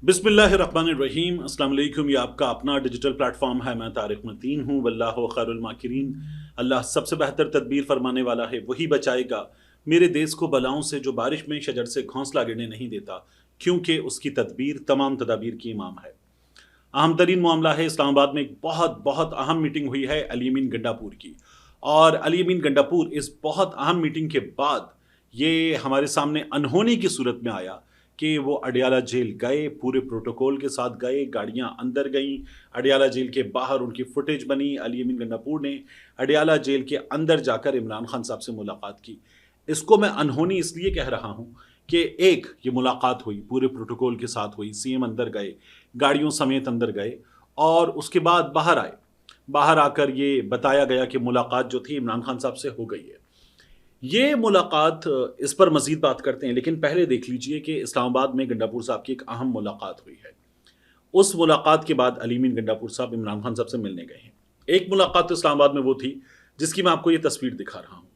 बिस्मिल्लाहिर्रहमानिर्रहीम। अस्सलाम वालेकुम। ये आपका अपना डिजिटल प्लेटफॉर्म है। मैं तारिक मतीन हूँ। वल्लाहु खैरुल माकिरीन। अल्लाह सबसे बेहतर तदबीर फरमाने वाला है, वही बचाएगा मेरे देश को बलाओं से, जो बारिश में शजर से घोंसला गिरने नहीं देता, क्योंकि उसकी तदबीर तमाम तदाबीर की इमाम है। अहम तरीन मामला है, इस्लामाबाद में एक बहुत बहुत अहम मीटिंग हुई है अली अमीन गंडापुर की। और अली अमीन गंडापुर इस बहुत अहम मीटिंग के बाद ये हमारे सामने अनहोनी की सूरत में आया कि वो अडियाला जेल गए, पूरे प्रोटोकॉल के साथ गए, गाड़ियां अंदर गईं, अडियाला जेल के बाहर उनकी फुटेज बनी। अली अमीन गंडापुर ने अडियाला जेल के अंदर जाकर इमरान खान साहब से मुलाकात की। इसको मैं अनहोनी इसलिए कह रहा हूं कि एक, ये मुलाकात हुई, पूरे प्रोटोकॉल के साथ हुई, सीएम अंदर गए, गाड़ियों समेत अंदर गए, और उसके बाद बाहर आए। बाहर आकर ये बताया गया कि मुलाकात जो थी इमरान खान साहब से हो गई है। ये मुलाकात, इस पर मजीद बात करते हैं, लेकिन पहले देख लीजिए कि इस्लामाबाद में गंडापुर साहब की एक अहम मुलाकात हुई है। उस मुलाकात के बाद अली अमीन गंडापुर साहब इमरान खान साहब से मिलने गए हैं। एक मुलाकात तो इस्लामाबाद में वो थी जिसकी मैं आपको ये तस्वीर दिखा रहा हूँ।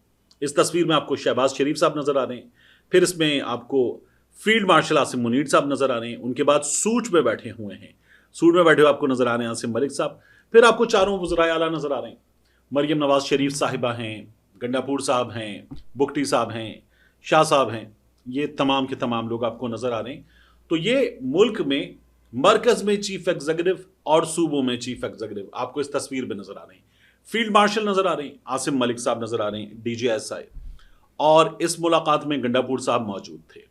इस तस्वीर में आपको शहबाज शरीफ साहब नजर आ रहे हैं, फिर इसमें आपको फील्ड मार्शल आसिम मुनीर साहब नजर आ रहे हैं, उनके बाद सूट में बैठे हुए हैं, सूट में बैठे हुए आपको नजर आ रहे हैं आसिम मलिक साहब, फिर आपको चारों वज़राए आला नजर आ रहे हैं। मरियम नवाज शरीफ साहिबा हैं, गंडापुर साहब हैं, बुगटी साहब हैं, शाह साहब हैं, ये तमाम के तमाम लोग आपको नजर आ रहे हैं। तो ये मुल्क में मरकज में चीफ एग्जीक्यूटिव और सूबों में चीफ एग्जीक्यूटिव आपको इस तस्वीर में नजर आ रहे हैं। फील्ड मार्शल नजर आ रहे हैं, आसिम मलिक साहब नजर आ रहे हैं, डीजीएसआई। और इस मुलाकात में गंडापुर साहब मौजूद थे।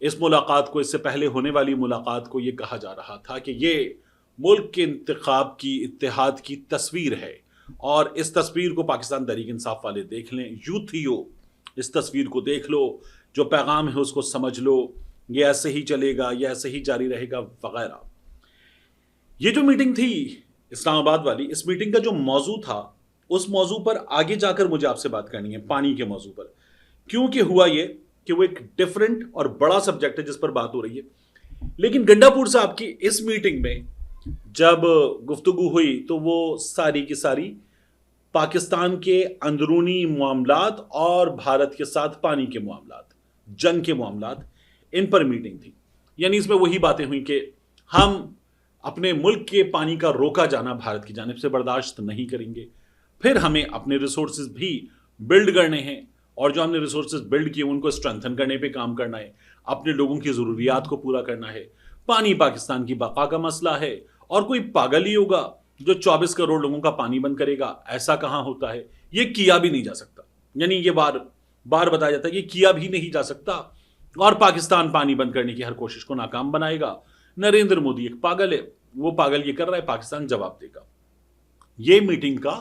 इस मुलाकात को, इससे पहले होने वाली मुलाकात को, ये कहा जा रहा था कि ये मुल्क के इंतखाब की, इत्तेहाद की तस्वीर है, और इस तस्वीर को पाकिस्तान तहरीक इंसाफ वाले देख लें, यूथियो, इस तस्वीर को देख लो, जो पैगाम है उसको समझ लो, ये ऐसे ही चलेगा, ये ऐसे ही जारी रहेगा वगैरह। ये जो मीटिंग थी इस्लामाबाद वाली, इस मीटिंग का जो मौजू था, उस मौजू पर आगे जाकर मुझे आपसे बात करनी है, पानी के मौजू पर। क्योंकि हुआ ये कि वो एक डिफरेंट और बड़ा सब्जेक्ट है जिस पर बात हो रही है। लेकिन गंडापुर साहब की इस मीटिंग में जब गुफ्तगू हुई तो वो सारी की सारी पाकिस्तान के अंदरूनी मामलात और भारत के साथ पानी के मामलात, जंग के मामलात, इन पर मीटिंग थी। यानी इसमें वही बातें हुई कि हम अपने मुल्क के पानी का रोका जाना भारत की जानिब से बर्दाश्त नहीं करेंगे, फिर हमें अपने रिसोर्सेज भी बिल्ड करने हैं, और जो हमने रिसोर्सेज बिल्ड किए उनको स्ट्रेंथन करने पे काम करना है, अपने लोगों की ज़रूरियात को पूरा करना है। पानी पाकिस्तान की बका का मसला है, और कोई पागल ही होगा जो 24 करोड़ लोगों का पानी बंद करेगा। ऐसा कहाँ होता है, ये किया भी नहीं जा सकता। यानी ये बार बार बताया जाता है कि किया भी नहीं जा सकता, और पाकिस्तान पानी बंद करने की हर कोशिश को नाकाम बनाएगा। नरेंद्र मोदी एक पागल है, वो पागल ये कर रहा है, पाकिस्तान जवाब देगा। ये मीटिंग का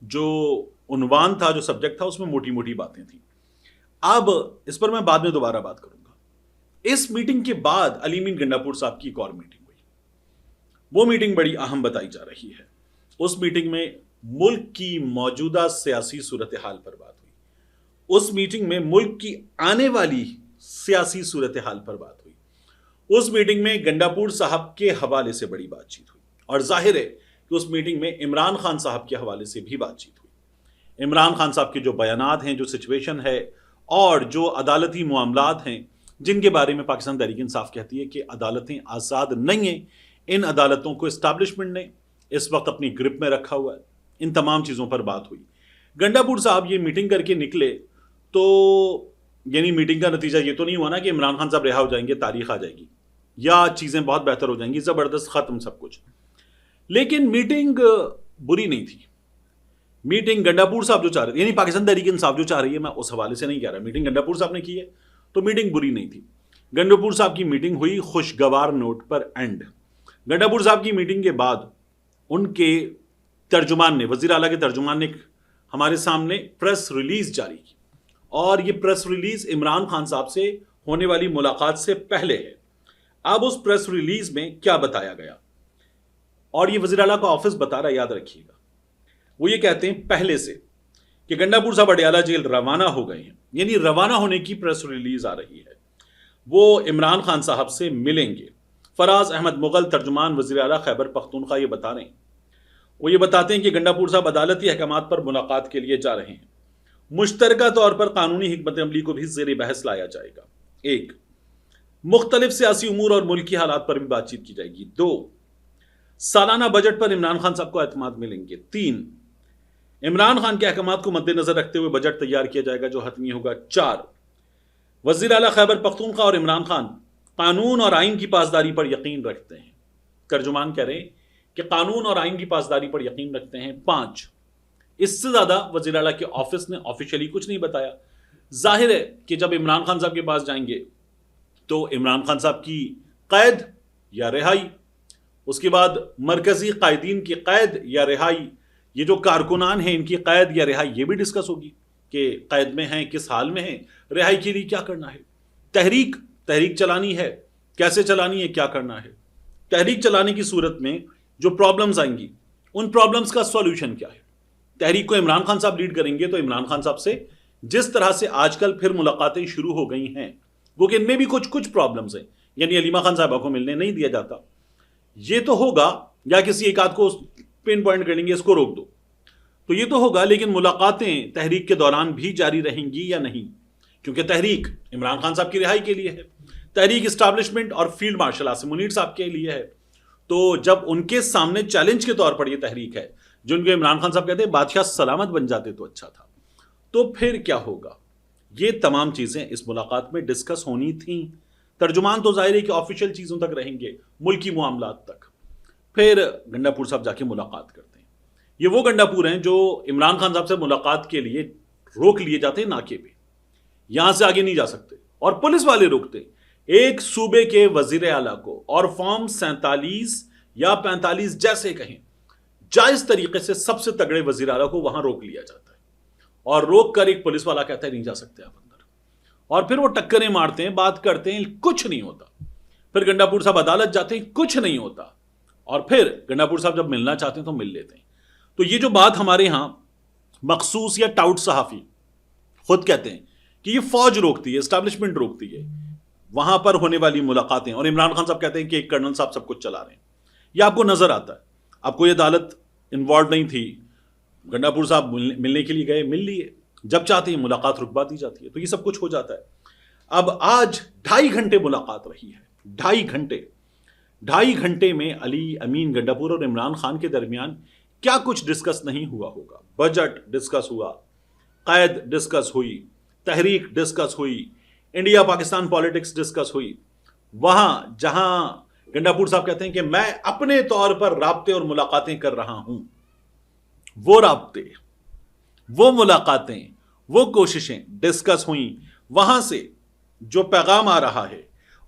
जो उन्वान था, जो सब्जेक्ट था, उसमें मोटी मोटी बातें थी। अब इस पर मैं बाद में दोबारा बात करूंगा। इस मीटिंग के बाद अली अमीन गंडापुर साहब की एक और मीटिंग हुई। वो मीटिंग बड़ी अहम बताई जा रही है। उस मीटिंग में मुल्क की मौजूदा सियासी सूरत हाल पर बात हुई। उस मीटिंग में मुल्क की आने वाली सियासी सूरत हाल पर बात हुई। उस मीटिंग में गंडापुर साहब के हवाले से बड़ी बातचीत हुई, और जाहिर है कि उस मीटिंग में इमरान खान साहब के हवाले से भी बातचीत हुई। इमरान खान साहब के जो बयानात हैं, जो सिचुएशन है, और जो अदालती मामलात हैं, जिनके बारे में पाकिस्तान तहरीक इंसाफ कहती है कि अदालतें आज़ाद नहीं हैं, इन अदालतों को इस्टेब्लिशमेंट ने इस वक्त अपनी ग्रिप में रखा हुआ है, इन तमाम चीज़ों पर बात हुई। गंडापुर साहब ये मीटिंग करके निकले, तो यानी मीटिंग का नतीजा ये तो नहीं हुआ ना कि इमरान खान साहब रिहा हो जाएंगे, तारीख आ जाएगी, या चीज़ें बहुत बेहतर हो जाएंगी, ज़बरदस्त ख़त्म सब कुछ। लेकिन मीटिंग बुरी नहीं थी। मीटिंग गंडापुर साहब जो चाह रहे थे, यानी पाकिस्तान तहरीक इंसाफ जो चाह रही है, मैं उस हवाले से नहीं कह रहा, मीटिंग गंडापुर साहब ने की है तो मीटिंग बुरी नहीं थी। गंडापुर साहब की मीटिंग हुई खुशगवार नोट पर एंड। गंडापुर साहब की मीटिंग के बाद उनके तर्जुमान ने, वज़ीर आला के तर्जुमान ने हमारे सामने प्रेस रिलीज जारी की, और ये प्रेस रिलीज इमरान खान साहब से होने वाली मुलाकात से पहले है। अब उस प्रेस रिलीज में क्या बताया गया, और ये वज़ीर आला का ऑफिस बता रहा है, याद रखिएगा। वो ये कहते हैं पहले से कि गंडापुर साहब अडियाला जेल रवाना हो गए हैं, यानी रवाना होने की प्रेस रिलीज आ रही है। वो इमरान खान साहब से मिलेंगे। फराज अहमद मुगल, तर्जुमान वज़ीर आला खैबर पख्तूनख्वा, ये बता रहे हैं। वो ये बताते हैं कि गंडापुर साहब अदालती अहकामात पर मुलाकात के लिए जा रहे हैं। मुश्तरका तौर पर कानूनी हिकमत अमली को भी ज़ेर बहस लाया जाएगा। एक, مختلف سیاسی امور اور ملکی حالات پر بھی بات چیت کی جائے گی۔ 2، سالانہ بجٹ پر عمران خان صاحب کو اعتماد ملیں گے۔ 3، عمران خان کے احکامات کو مد نظر رکھتے ہوئے بجٹ تیار کیا جائے گا جو حتمی ہوگا۔ 4، وزیر اعلیٰ خیبر پختونخوا اور عمران خان قانون اور آئین کی پاسداری پر یقین رکھتے ہیں۔ ترجمان کہہ رہے ہیں کہ قانون اور آئین کی پاسداری پر یقین رکھتے ہیں۔ 5، اس سے زیادہ وزیر اعلیٰ کے آفس نے آفیشلی کچھ نہیں بتایا۔ ظاہر ہے کہ جب عمران خان صاحب کے پاس جائیں گے تو عمران خان صاحب کی قید یا رہائی، اس کے بعد مرکزی قائدین کی قید یا رہائی، یہ جو کارکنان ہیں ان کی قید یا رہائی یہ بھی ڈسکس ہوگی کہ قید میں ہیں، کس حال میں ہیں، رہائی کے لیے کیا کرنا ہے، تحریک چلانی ہے، کیسے چلانی ہے، کیا کرنا ہے۔ تحریک چلانے کی صورت میں جو پرابلمز آئیں گی ان پرابلمز کا سولوشن کیا ہے۔ تحریک کو عمران خان صاحب لیڈ کریں گے تو عمران خان صاحب سے جس طرح سے آج کل پھر ملاقاتیں شروع ہو گئی ہیں، وہ کہ ان میں بھی کچھ پرابلمز ہیں، یعنی علیمہ خان صاحبہ کو ملنے نہیں دیا جاتا، یہ تو ہوگا، یا کسی ایک آدھ کو پن پوائنٹ کریں گے اس کو روک دو، تو یہ تو ہوگا، لیکن ملاقاتیں تحریک کے دوران بھی جاری رہیں گی یا نہیں، کیونکہ تحریک عمران خان صاحب کی رہائی کے لیے ہے، تحریک اسٹیبلشمنٹ اور فیلڈ مارشل عاصم منیر صاحب کے لیے ہے۔ تو جب ان کے سامنے چیلنج کے طور پر یہ تحریک ہے، جن کو عمران خان صاحب کہتے ہیں بادشاہ سلامت بن جاتے تو اچھا تھا، تو پھر کیا ہوگا؟ یہ تمام چیزیں اس ملاقات میں ڈسکس ہونی تھیں۔ ترجمان تو ظاہر ہے کہ آفیشیل چیزوں تک رہیں گے، ملکی معاملات تک۔ پھر گنڈا پور صاحب جا کے ملاقات کرتے ہیں۔ یہ وہ گنڈا پور ہیں جو عمران خان صاحب سے ملاقات کے لیے روک لیے جاتے ہیں ناکے پہ، یہاں سے آگے نہیں جا سکتے، اور پولیس والے روکتے ہیں۔ ایک صوبے کے وزیر اعلیٰ کو، اور فارم 47 یا 45 جیسے کہیں، جائز طریقے سے سب سے تگڑے وزیر اعلیٰ کو وہاں روک لیا جاتا ہے، اور روک کر ایک پولیس والا کہتا ہے نہیں جا سکتے آپ اندر، اور پھر وہ ٹکریں مارتے ہیں، بات کرتے ہیں، کچھ نہیں ہوتا۔ پھر گنڈا پور صاحب عدالت جاتے ہیں، کچھ نہیں ہوتا، اور پھر گنڈا پور صاحب جب ملنا چاہتے ہیں تو مل لیتے ہیں۔ تو یہ جو بات ہمارے ہاں مخصوص یا ٹاؤٹ صحافی خود کہتے ہیں کہ یہ فوج روکتی ہے، اسٹیبلشمنٹ روکتی ہے وہاں پر ہونے والی ملاقاتیں، اور عمران خان صاحب کہتے ہیں کہ ایک کرنل صاحب سب کچھ چلا رہے ہیں۔ یہ آپ کو نظر آتا ہے، آپ کو یہ عدالت انوالو نہیں تھی، گنڈا پور صاحب ملنے کے لیے گئے، مل لیے، جب چاہتے ہیں ملاقات رکوا دی جاتی ہے، تو یہ سب کچھ ہو جاتا ہے۔ اب آج 2.5 گھنٹے ملاقات رہی ہے، 2.5 گھنٹے میں علی امین گنڈا پور اور عمران خان کے درمیان کیا کچھ ڈسکس نہیں ہوا ہوگا۔ بجٹ ڈسکس ہوا، قید ڈسکس ہوئی، تحریک ڈسکس ہوئی، انڈیا پاکستان پالیٹکس ڈسکس ہوئی۔ وہاں جہاں گنڈا پور صاحب کہتے ہیں کہ میں اپنے طور پر رابطے اور ملاقاتیں کر رہا ہوں، وہ رابطے، وہ ملاقاتیں، وہ کوششیں ڈسکس ہوئیں، وہاں سے جو پیغام آ رہا ہے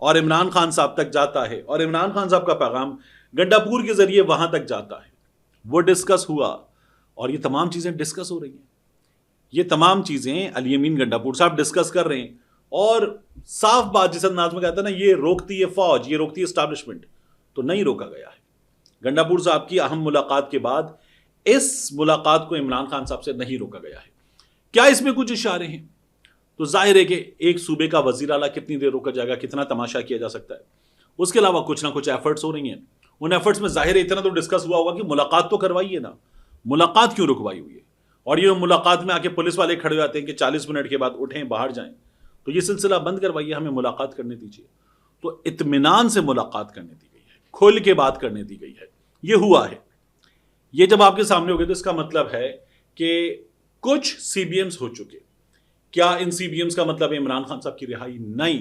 اور عمران خان صاحب تک جاتا ہے، اور عمران خان صاحب کا پیغام گنڈا پور کے ذریعے وہاں تک جاتا ہے، وہ ڈسکس ہوا، اور یہ تمام چیزیں ڈسکس ہو رہی ہیں۔ یہ تمام چیزیں علی امین گنڈا پور صاحب ڈسکس کر رہے ہیں، اور صاف بات جس انداز میں کہتا ہے نا، یہ روکتی ہے فوج، یہ روکتی ہے اسٹیبلشمنٹ، تو نہیں روکا گیا ہے۔ گنڈا پور صاحب کی اہم ملاقات کے بعد اس ملاقات کو عمران خان صاحب سے نہیں روکا گیا ہے۔ کیا اس میں کچھ اشارے ہیں؟ تو ظاہر ہے کہ ایک صوبے کا وزیر اعلیٰ کتنی دیر روکا جائے گا، کتنا تماشا کیا جا سکتا ہے، اس کے علاوہ کچھ نہ کچھ ایفرٹس ہو رہی ہیں۔ ان ایفرٹس میں ظاہر ہے اتنا تو ڈسکس ہوا ہوگا کہ ملاقات تو کروائیے نا، ملاقات کیوں رکوائی ہوئی ہے؟ اور یہ ملاقات میں آ کے پولیس والے کھڑے ہوتے ہیں کہ 40 منٹ کے بعد اٹھیں باہر جائیں، تو یہ سلسلہ بند کروائیے، ہمیں ملاقات کرنے دیجیے۔ تو اطمینان سے ملاقات کرنے دی گئی ہے، کھل کے بات کرنے دی گئی ہے، یہ ہوا ہے۔ یہ جب آپ کے سامنے ہو گئے تو اس کا مطلب ہے کہ کچھ سی بی ایمز ہو چکے۔ کیا ان سی بی ایمز کا مطلب ہے عمران خان صاحب کی رہائی؟ نہیں۔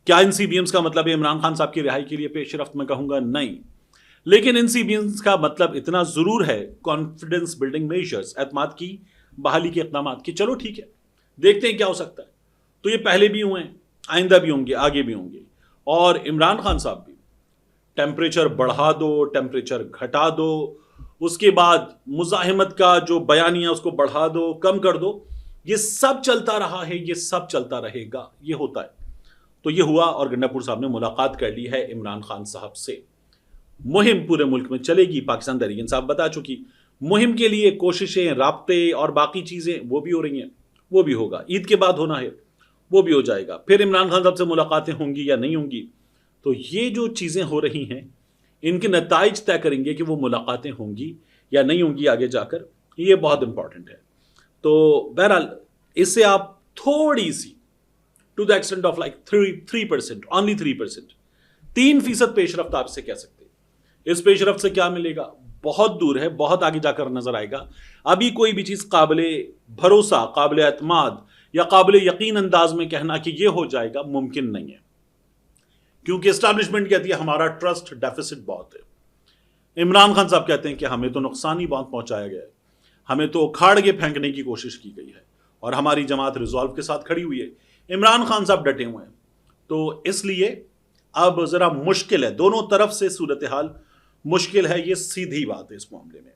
کیا ان سی بی ایمز کا مطلب ہے عمران خان صاحب کی رہائی کے لیے پیش رفت؟ میں کہوں گا نہیں۔ لیکن ان سی بی ایمز کا مطلب اتنا ضرور ہے، کانفیڈنس بلڈنگ میجرز، اعتماد کی بحالی کے اقدامات، کہ چلو ٹھیک ہے، دیکھتے ہیں کیا ہو سکتا ہے۔ تو یہ پہلے بھی ہوئے ہیں، آئندہ بھی ہوں گے، آگے بھی ہوں گے۔ اور عمران خان صاحب بھی ٹیمپریچر بڑھا دو، ٹیمپریچر گھٹا دو، اس کے بعد مزاحمت کا جو بیانیہ اس کو بڑھا دو، کم کر دو، یہ سب چلتا رہا ہے، یہ سب چلتا رہے گا، یہ ہوتا ہے۔ تو یہ ہوا، اور گنڈا پور صاحب نے ملاقات کر لی ہے عمران خان صاحب سے۔ مہم پورے ملک میں چلے گی، پاکستان تحریک انصاف بتا چکی، مہم کے لیے کوششیں، رابطے اور باقی چیزیں وہ بھی ہو رہی ہیں، وہ بھی ہوگا، عید کے بعد ہونا ہے، وہ بھی ہو جائے گا۔ پھر عمران خان صاحب سے ملاقاتیں ہوں گی یا نہیں ہوں گی، تو یہ جو چیزیں ہو رہی ہیں ان کے نتائج طے کریں گے کہ وہ ملاقاتیں ہوں گی یا نہیں ہوں گی آگے جا کر، یہ بہت امپورٹنٹ ہے۔ تو بہرحال اس سے آپ تھوڑی سی to the extent of like 3%, only 3%. 3% पेश रफ्त आप इसे कह सकते हैं। इस पेश रफ्त से क्या मिलेगा? बहुत दूर है, बहुत आगे जाकर नजर आएगा। अभी कोई भी चीज काबिले भरोसा, काबिले एतमाद या काबिले यकीन अंदाज में कहना कि ये हो जाएगा मुमकिन नहीं है, क्योंकि एस्टैब्लिशमेंट कहती है हमारा ट्रस्ट डेफिसिट बहुत है। इमरान खान साहब कहते हैं कि हमें तो नुकसान ही बहुत पहुंचाया गया है, हमें तो उखाड़ के फेंकने की कोशिश की गई है और हमारी जमात रिजॉल्व के साथ खड़ी हुई है। इमरान खान साहब डटे हुए हैं, तो इसलिए अब जरा मुश्किल है, दोनों तरफ से सूरत हाल मुश्किल है, ये सीधी बात है इस मामले में।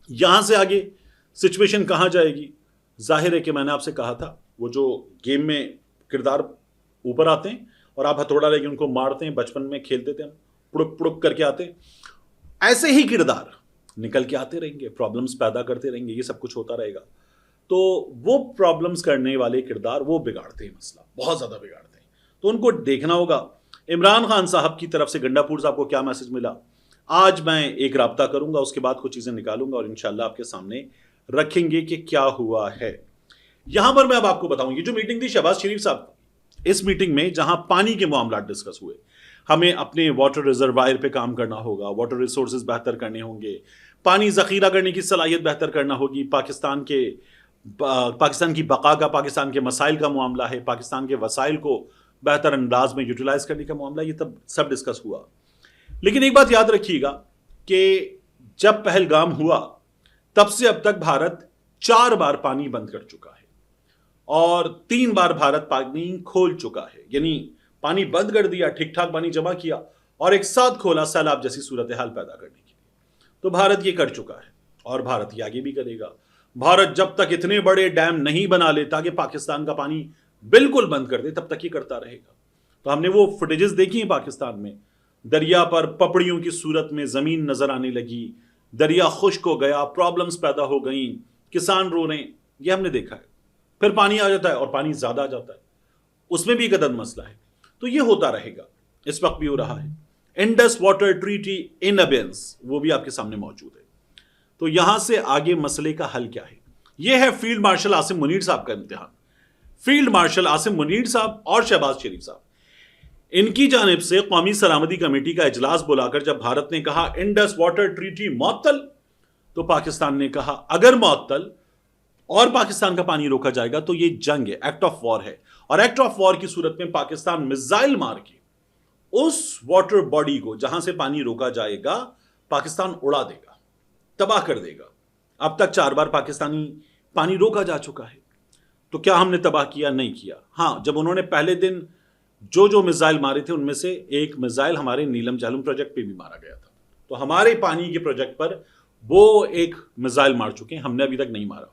यहां से आगे सिचुएशन कहां जाएगी? जाहिर है कि मैंने आपसे कहा था वो जो गेम में किरदार ऊपर आते हैं और आप हथौड़ा लेके उनको मारते हैं, बचपन में खेलते थे हम, पुड़ुक पुड़ुक करके आते, ऐसे ही किरदार निकल के आते रहेंगे, प्रॉब्लम्स पैदा करते रहेंगे, ये सब कुछ होता रहेगा। तो वो प्रॉब्लम्स करने वाले किरदार वो बिगाड़ते हैं मसला, बहुत ज़्यादा बिगाड़ते हैं, तो उनको देखना होगा। इमरान खान साहब की तरफ से गंडापुर साहब को क्या मैसेज मिला, आज मैं एक राब्ता करूंगा, उसके बाद कुछ चीज़ें निकालूंगा और इंशाल्लाह आपके सामने रखेंगे कि क्या हुआ है। यहां पर मैं अब आपको बताऊं, ये जो मीटिंग थी शहबाज शरीफ साहब, इस मीटिंग में जहां पानी के मामला डिस्कस हुए, हमें अपने वाटर रिजर्वायर पे काम करना होगा, वाटर रिसोर्सेज बेहतर करने होंगे, पानी ज़ख़ीरा करने की सलाहियत बेहतर करना होगी, पाकिस्तान की बका का, पाकिस्तान के मसाइल का मामला है, पाकिस्तान के वसाइल को बेहतर अंदाज में यूटिलाइज करने का मामला, ये तब सब डिस्कस हुआ। लेकिन एक बात याद रखिएगा कि जब पहलगाम हुआ तब से अब तक भारत 4 बार पानी बंद कर चुका है और 3 बार भारत पानी खोल चुका है, यानी पानी बंद कर दिया, ठीक ठाक पानी जमा किया और एक साथ खोला सैलाब जैसी सूरत हाल पैदा करने के लिए। तो भारत ये कर चुका है और भारत ये आगे भी करेगा। भारत जब तक इतने बड़े डैम नहीं बना लेता कि पाकिस्तान का पानी बिल्कुल बंद कर दे, तब तक ये करता रहेगा। तो हमने वो फुटेजेस देखी हैं पाकिस्तान में, दरिया पर पपड़ियों की सूरत में ज़मीन नज़र आने लगी, दरिया खुश्क हो गया, प्रॉब्लम्स पैदा हो गई, किसान रो रहे हैं, ये हमने देखा है। फिर पानी आ जाता है और पानी ज़्यादा आ जाता है, उसमें भी एक अदद मसला है। तो ये होता रहेगा, इस वक्त भी हो रहा है। इंडस वाटर ट्रीटी इन अबेंस, वो भी आपके सामने मौजूद है। तो यहां से आगे मसले का हल क्या है? यह है फील्ड मार्शल आसिम मुनीर साहब का इम्तिहान। फील्ड मार्शल आसिम मुनीर साहब और शहबाज शरीफ साहब, इनकी जानिब से कौमी सलामती कमेटी का इजलास बुलाकर जब भारत ने कहा इंडस वाटर ट्रीटी मुअत्तल, तो पाकिस्तान ने कहा अगर मुअत्तल और पाकिस्तान का पानी रोका जाएगा तो ये जंग है, एक्ट ऑफ वॉर है, और एक्ट ऑफ वॉर की सूरत में पाकिस्तान मिसाइल मार के उस वाटर बॉडी को जहां से पानी रोका जाएगा पाकिस्तान उड़ा देगा, तबाह कर देगा। अब तक 4 बार पाकिस्तानी पानी रोका जा चुका है, तो क्या हमने तबाह किया? नहीं किया। हाँ, जब उन्होंने पहले दिन जो मिसाइल मारे थे उनमें से एक मिसाइल हमारे नीलम जालम प्रोजेक्ट पे भी मारा गया था, तो हमारे पानी के प्रोजेक्ट पर वो एक मिसाइल मार चुके हैं, हमने अभी तक नहीं मारा।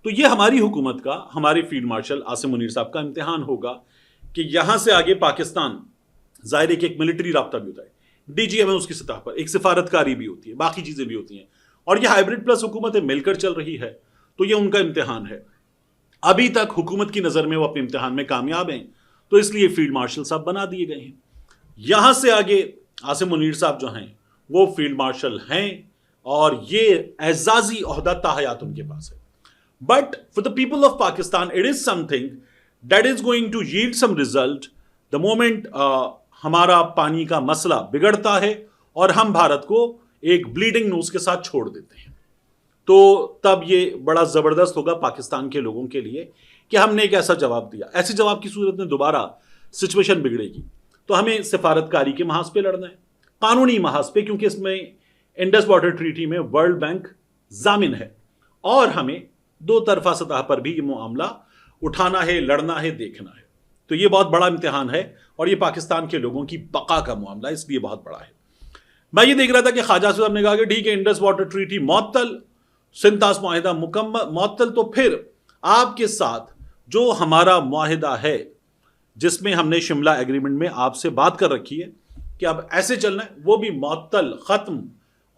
तो ये हमारी हुकूमत का, हमारे फील्ड मार्शल आसिम मुनीर साहब का इम्तिहान होगा कि यहां से आगे पाकिस्तान, जाहिर है कि एक मिलिट्री राब्ता भी होता है, DGM उसकी सतह पर एक सिफारतकारी भी होती है, बाकी चीजें भी होती हैं, और ये हाइब्रिड प्लस हुकूमतें मिलकर चल रही है, तो ये उनका इम्तिहान है। अभी तक हुकूमत की नजर में वो अपने इम्तिहान में कामयाब हैं, तो इसलिए फील्ड मार्शल साहब बना दिए गए हैं। यहां से आगे आसिम मुनीर साहब जो हैं वो फील्ड मार्शल हैं और ये एजाजी ओहदा ताहयात उनके पास है। But for the people of Pakistan it is something that is going to yield some result the moment हमारा पानी का मसला बिगड़ता है और हम भारत को एक ब्लीडिंग नोज के साथ छोड़ देते हैं, तो तब ये बड़ा जबरदस्त होगा पाकिस्तान के लोगों के लिए कि हमने एक ऐसा जवाब दिया। ऐसे जवाब की सूरत में दोबारा सिचुएशन बिगड़ेगी, तो हमें सिफारतकारी के महाज पे लड़ना है, कानूनी महाज पे, क्योंकि इसमें इंडस वाटर ट्रीटी में वर्ल्ड बैंक जामिन है और हमें 2 तरफा सतह पर भी ये मामला उठाना है, लड़ना है, देखना है। तो ये बहुत बड़ा इम्तिहान है और ये पाकिस्तान के लोगों की बका का मामला है, इसलिए बहुत बड़ा है। मैं ये देख रहा था कि ख्वाजा साहब ने कहा कि ठीक है इंडस वाटर ट्रीटी मुअत्तल, सिंतास मुआहिदा मुकम्मल मुअत्तल, तो फिर आपके साथ जो हमारा मुआहिदा है जिसमें हमने शिमला एग्रीमेंट में आपसे बात कर रखी है कि अब ऐसे चलना है, वो भी मुअत्तल, खत्म,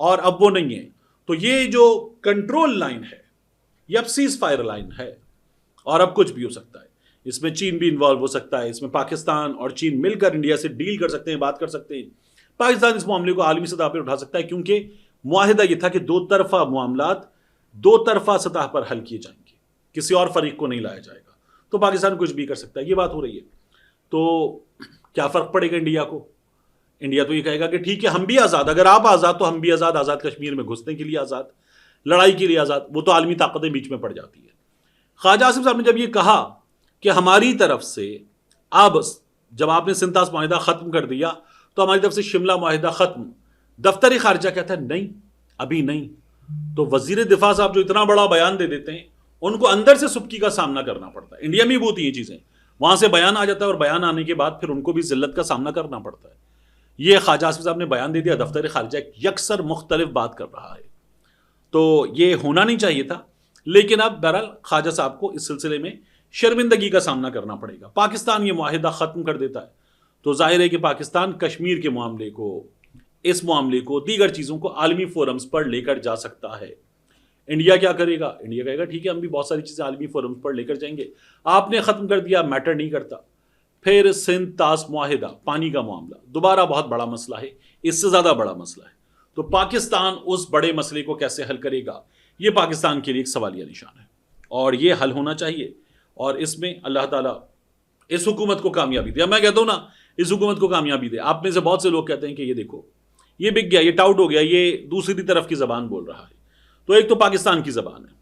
और अब वो नहीं है। तो ये जो कंट्रोल लाइन है ये अब सीज फायर लाइन है और अब कुछ भी हो सकता है। इसमें चीन भी इन्वॉल्व हो सकता है, इसमें पाकिस्तान और चीन मिलकर इंडिया से डील कर सकते हैं, बात कर सकते हैं। पाकिस्तान इस मामले को आलमी सतह पर उठा सकता है, क्योंकि मुआहिदा ये था कि 2 तरफा मामलात 2 तरफा सतह पर हल किए जाएंगे, किसी और फरीक को नहीं लाया जाएगा। تو پاکستان کچھ بھی کر سکتا ہے. یہ بات ہو رہی ہے. تو کیا فرق پڑے گا انڈیا کو؟ انڈیا تو یہ کہے گا کہ ٹھیک ہے ہم بھی آزاد، اگر آپ آزاد تو ہم بھی آزاد، آزاد کشمیر میں گھسنے کے لیے آزاد، لڑائی کے لیے آزاد. وہ تو عالمی طاقتیں بیچ میں پڑ جاتی ہے. خواجہ آصف صاحب نے جب یہ کہا کہ ہماری طرف سے اب جب آپ نے سنتاس معاہدہ ختم کر دیا تو ہماری طرف سے شملہ معاہدہ ختم، دفتر خارجہ کہتا ہے نہیں ابھی نہیں. تو وزیر دفاع صاحب جو اتنا بڑا بیان دے دیتے ہیں ان کو اندر سے سبکی کا سامنا کرنا پڑتا ہے. انڈیا میں بھی ہوتی ہیں یہ چیزیں، وہاں سے بیان آ جاتا ہے اور بیان آنے کے بعد پھر ان کو بھی ذلت کا سامنا کرنا پڑتا ہے. یہ خواجہ آصف صاحب نے بیان دے دیا، دفتر خارجہ یکسر مختلف بات کر رہا ہے. تو یہ ہونا نہیں چاہیے تھا، لیکن اب بہرحال خواجہ صاحب کو اس سلسلے میں شرمندگی کا سامنا کرنا پڑے گا. پاکستان یہ معاہدہ ختم کر دیتا ہے تو ظاہر ہے کہ پاکستان کشمیر کے معاملے کو، اس معاملے کو، دیگر چیزوں کو عالمی فورمز پر لے کر جا سکتا ہے. انڈیا کیا کرے گا؟ انڈیا کہے گا ٹھیک ہے ہم بھی بہت ساری چیزیں عالمی فورمز پر لے کر جائیں گے. آپ نے ختم کر دیا، میٹر نہیں کرتا. پھر سندھ طاس معاہدہ، پانی کا معاملہ دوبارہ بہت بڑا مسئلہ ہے، اس سے زیادہ بڑا مسئلہ ہے. تو پاکستان اس بڑے مسئلے کو کیسے حل کرے گا، یہ پاکستان کے لیے ایک سوالیہ نشان ہے اور یہ حل ہونا چاہیے. اور اس میں اللہ تعالیٰ اس حکومت کو کامیابی دے. میں کہتا ہوں نا اس حکومت کو کامیابی دے. آپ میں سے بہت سے لوگ کہتے ہیں کہ یہ دیکھو یہ بک گیا، یہ ٹاؤٹ ہو گیا، یہ دوسری طرف کی زبان بول رہا ہے. تو ایک تو پاکستان کی زبان ہے،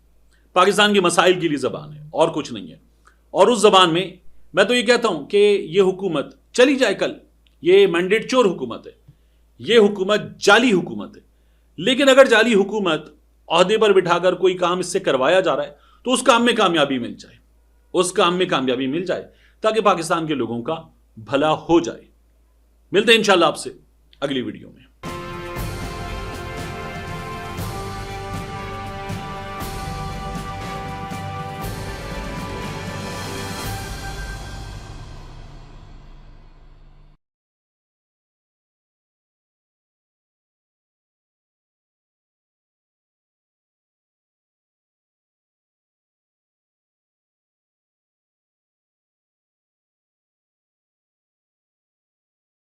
پاکستان کے مسائل کے لیے زبان ہے اور کچھ نہیں ہے. اور اس زبان میں تو یہ کہتا ہوں کہ یہ حکومت چلی جائے کل، یہ مینڈیٹ چور حکومت ہے، یہ حکومت جعلی حکومت ہے. لیکن اگر جعلی حکومت عہدے پر بٹھا کر کوئی کام اس سے کروایا جا رہا ہے تو اس کام میں کامیابی مل جائے، اس کام میں کامیابی مل جائے تاکہ پاکستان کے لوگوں کا بھلا ہو جائے. ملتے ہیں انشاءاللہ آپ سے اگلی ویڈیو میں.